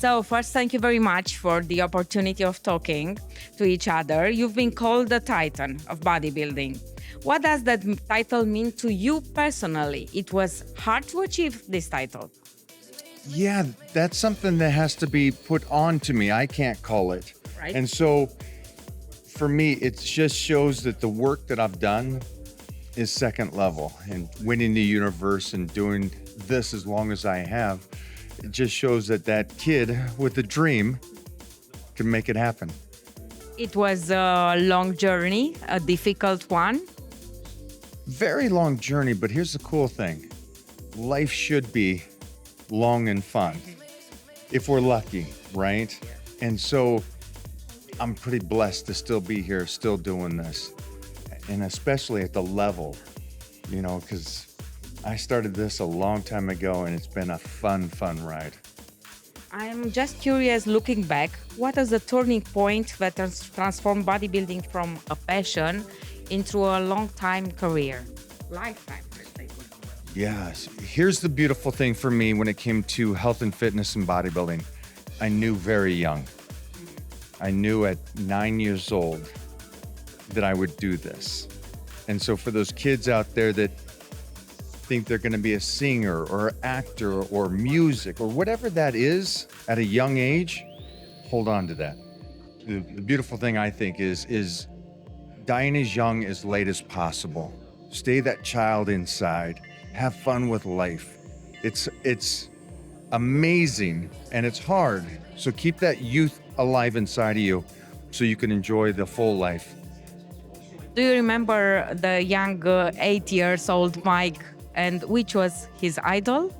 So, first, thank you very much for the opportunity of talking to each other. You've been called the Titan of bodybuilding. What does that title mean to you personally? It was hard to achieve this title. Yeah, that's something that has to be put on to me. I can't call it. Right. And so for me, it just shows that the work that I've done is second level, and winning the universe and doing this as long as I have, it just shows that that kid with a dream can make it happen. It was a long journey, a difficult one. Very long journey, but here's the cool thing. Life should be long and fun if we're lucky, right? And so I'm pretty blessed to still be here, still doing this. And especially at the level, because I started this a long time ago and it's been a fun ride. I'm just curious, looking back, what is the turning point that transformed bodybuilding from a passion into a long-time career? Lifetime, let's say. Yes. Here's the beautiful thing for me when it came to health and fitness and bodybuilding. I knew very young. I knew at 9 years old that I would do this. And so for those kids out there that think they're going to be a singer or actor or music or whatever that is at a young age, hold on to that. The beautiful thing I think is dying as young as late as possible. Stay that child inside. Have fun with life. It's amazing and it's hard. So keep that youth alive inside of you so you can enjoy the full life. Do you remember the young 8 years old Mike, and which was his idol?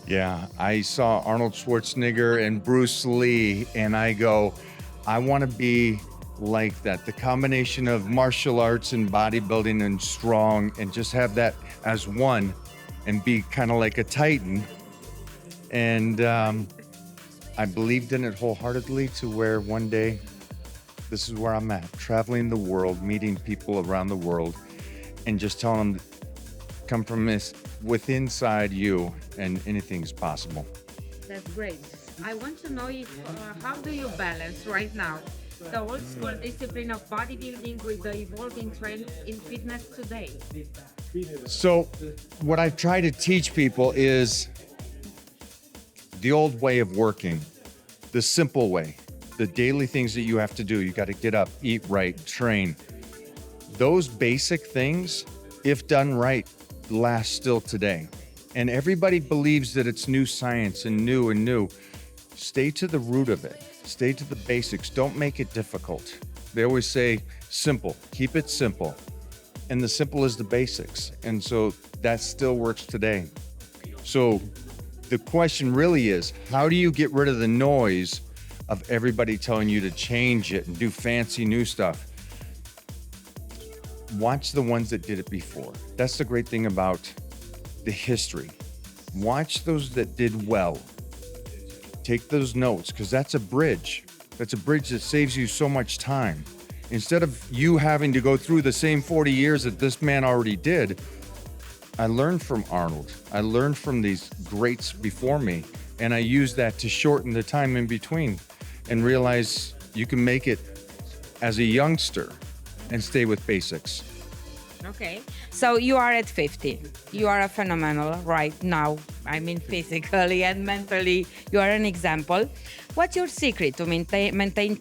Yeah, I saw Arnold Schwarzenegger and Bruce Lee, and I go, I want to be like that. The combination of martial arts and bodybuilding and strong, and just have that as one and be kind of like a titan. And I believed in it wholeheartedly to where one day, this is where I'm at, traveling the world, meeting people around the world, and just telling them, come from this within inside you, and anything's possible. That's great. I want to know if how do you balance right now the old school discipline of bodybuilding with the evolving trends in fitness today? So what I try to teach people is the old way of working, the simple way, the daily things that you have to do. You got to get up, eat right, train. Those basic things, if done right, last still today. And everybody believes that it's new science and new. Stay to the root of it. Stay to the basics. Don't make it difficult. They always say simple, keep it simple. And the simple is the basics. And so that still works today. So the question really is, how do you get rid of the noise of everybody telling you to change it and do fancy new stuff? Watch the ones that did it before. That's the great thing about the history. Watch those that did well. Take those notes, because that's a bridge. That's a bridge that saves you so much time. Instead of you having to go through the same 40 years that this man already did, I learned from Arnold. I learned from these greats before me, and I used that to shorten the time in between and realize you can make it as a youngster and stay with basics. Okay, so you are at 50. You are a phenomenal right now. I mean, physically and mentally, you are an example. What's your secret to maintain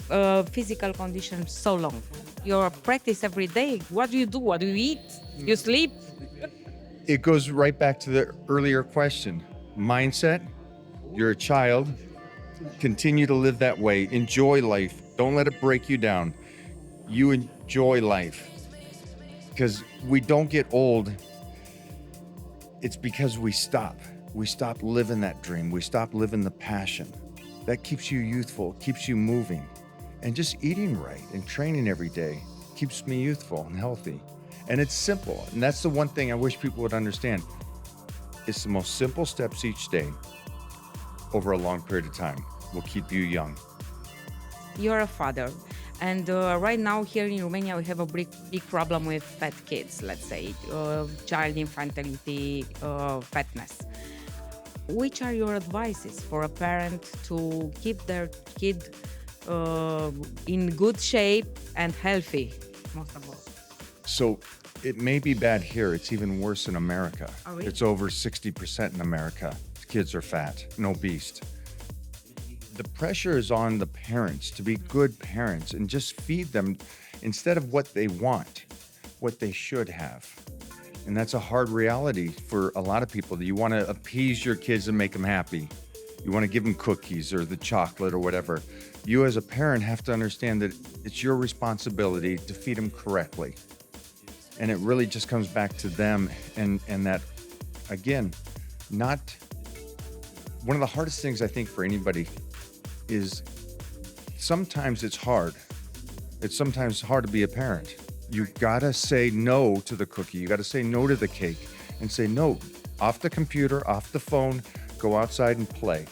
physical condition so long? You practice every day. What do you do? What do you eat? You sleep? It goes right back to the earlier question. Mindset, you're a child, continue to live that way. Enjoy life. Don't let it break you down. You enjoy life. Because we don't get old, it's because we stop. We stop living that dream. We stop living the passion. That keeps you youthful, keeps you moving. And just eating right and training every day keeps me youthful and healthy. And it's simple. And that's the one thing I wish people would understand. It's the most simple steps each day over a long period of time will keep you young. You're a father. And right now here in Romania, we have a big problem with fat kids, let's say, child infantility, fatness. which are your advices for a parent to keep their kid in good shape and healthy, most of all? So it may be bad here. It's even worse in America. Oh, really? It's over 60% in America. Kids are fat and obese. The pressure is on the parents to be good parents and just feed them instead of what they want, what they should have. And that's a hard reality for a lot of people. You want to appease your kids and make them happy. You want to give them cookies or the chocolate or whatever. You as a parent have to understand that it's your responsibility to feed them correctly. And it really just comes back to them and that, again, not one of the hardest things I think for anybody is sometimes it's hard. It's sometimes hard to be a parent. You gotta say no to the cookie. You gotta say no to the cake and say no, off the computer, off the phone, go outside and play.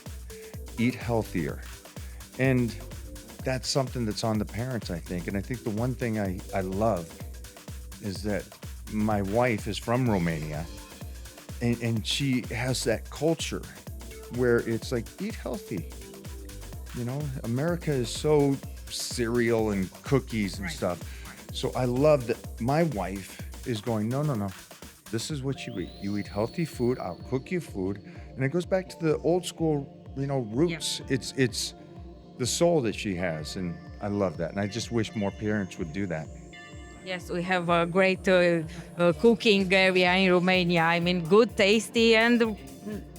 Eat healthier. And that's something that's on the parents, I think. And I think the one thing I love is that my wife is from Romania and she has that culture where it's like, eat healthy. You know, America is so cereal and cookies and stuff. So I love that my wife is going, no. This is what you eat. You eat healthy food. I'll cook you food. And it goes back to the old school, roots. Yeah. It's the soul that she has. And I love that. And I just wish more parents would do that. Yes, we have a great cooking area in Romania. I mean, good, tasty, and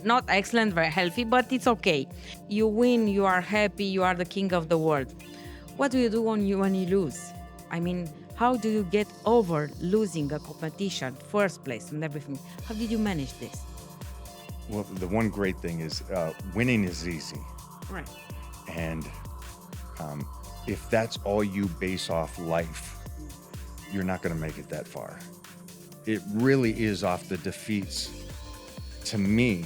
not excellent, very healthy, but it's okay. You win, you are happy, you are the king of the world. What do you do when you lose? I mean, how do you get over losing a competition, first place and everything? How did you manage this? Well, the one great thing is winning is easy. Right. And if that's all you base off life, you're not going to make it that far. It really is off the defeats. To me,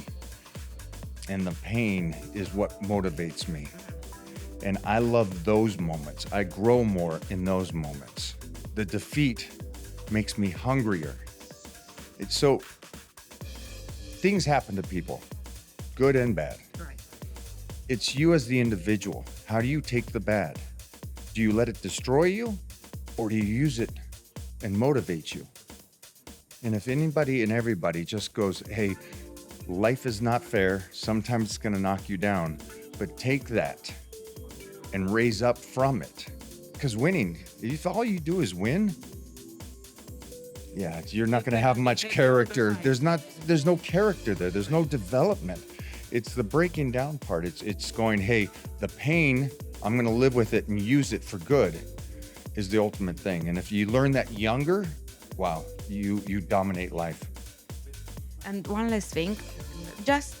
and the pain is what motivates me. And I love those moments. I grow more in those moments. The defeat makes me hungrier. It's so, things happen to people, good and bad. Right. It's you as the individual. How do you take the bad? Do you let it destroy you, or do you use it and motivate you? And if anybody and everybody just goes, hey, life is not fair, sometimes it's gonna knock you down, but take that and raise up from it. Because winning, if all you do is win, yeah, you're not gonna have much character. There's no character there, there's no development. It's the breaking down part. It's going, hey, the pain, I'm gonna live with it and use it for good is the ultimate thing. And if you learn that younger, wow, you dominate life. And one last thing, just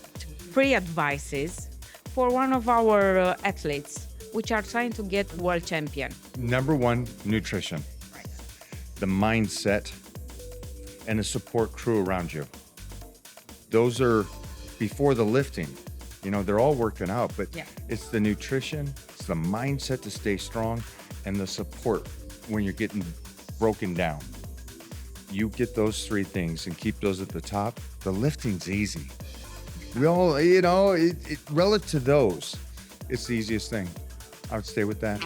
3 advices for one of our athletes which are trying to get world champion. Number 1, nutrition. Right. The mindset and a support crew around you. Those are before the lifting. They're all working out, but it's the nutrition, it's the mindset to stay strong, and the support when you're getting broken down. You get those 3 things and keep those at the top, the lifting's easy. We all, relative to those, it's the easiest thing. I would stay with that.